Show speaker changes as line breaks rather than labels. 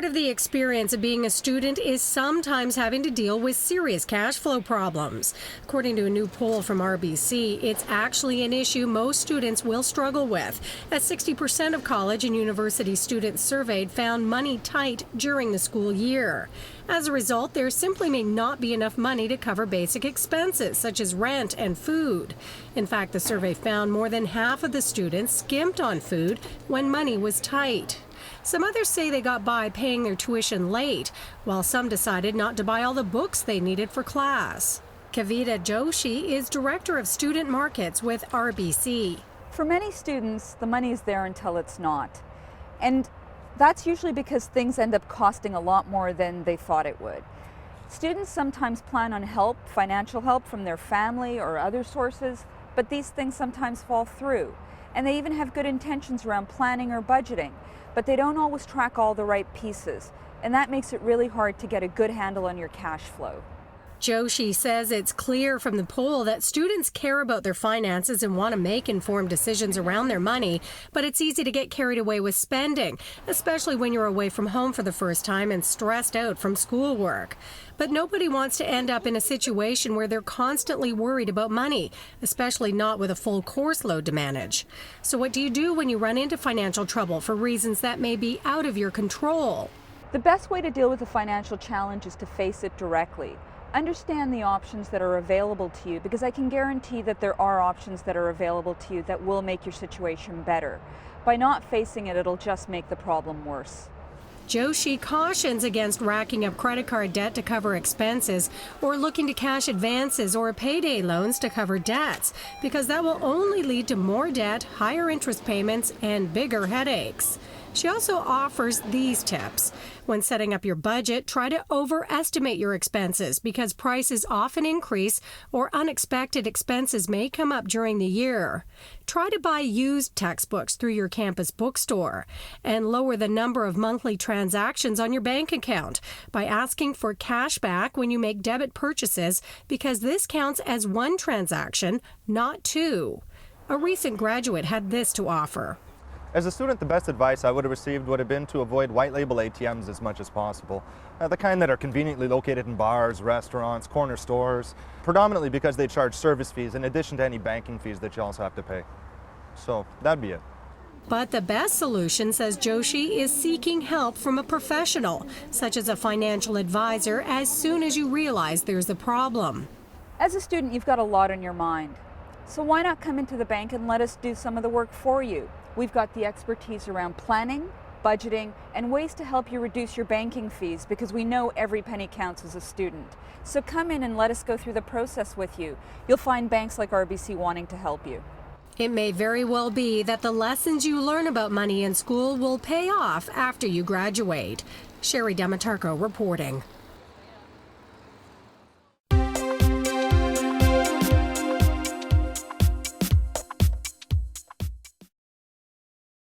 Part of the experience of being a student is sometimes having to deal with serious cash flow problems. According to a new poll from RBC, it's actually an issue most students will struggle with, as 60% of college and university students surveyed found money tight during the school year. As a result, there simply may not be enough money to cover basic expenses, such as rent and food. In fact, the survey found more than half of the students skimped on food when money was tight. Some others say they got by paying their tuition late, while some decided not to buy all the books they needed for class. Kavita Joshi is Director of Student Markets with RBC.
For many students, the money is there until it's not. And that's usually because things end up costing a lot more than they thought it would. Students sometimes plan on help, financial help from their family or other sources, but these things sometimes fall through. And they even have good intentions around planning or budgeting, but they don't always track all the right pieces. And that makes it really hard to get a good handle on your cash flow.
Joshi says it's clear from the poll that students care about their finances and want to make informed decisions around their money, but it's easy to get carried away with spending, especially when you're away from home for the first time and stressed out from schoolwork. But nobody wants to end up in a situation where they're constantly worried about money, especially not with a full course load to manage. So what do you do when you run into financial trouble for reasons that may be out of your control?
The best way to deal with a financial challenge is to face it directly. Understand the options that are available to you, because I can guarantee that there are options that are available to you that will make your situation better. By not facing it, it'll just make the problem worse.
Joshi cautions against racking up credit card debt to cover expenses or looking to cash advances or payday loans to cover debts, because that will only lead to more debt, higher interest payments, and bigger headaches. She also offers these tips. When setting up your budget, try to overestimate your expenses because prices often increase or unexpected expenses may come up during the year. Try to buy used textbooks through your campus bookstore and lower the number of monthly transactions on your bank account by asking for cash back when you make debit purchases, because this counts as one transaction, not two. A recent graduate had this to offer.
As a student, the best advice I would have received would have been to avoid white label ATMs as much as possible. The kind that are conveniently located in bars, restaurants, corner stores, predominantly because they charge service fees in addition to any banking fees that you also have to pay. So that'd be it.
But the best solution, says Joshi, is seeking help from a professional, such as a financial advisor, as soon as you realize there's a problem.
As a student, you've got a lot on your mind. So why not come into the bank and let us do some of the work for you? We've got the expertise around planning, budgeting, and ways to help you reduce your banking fees, because we know every penny counts as a student. So come in and let us go through the process with you. You'll find banks like RBC wanting to help you.
It may very well be that the lessons you learn about money in school will pay off after you graduate. Sherry Demetarco reporting.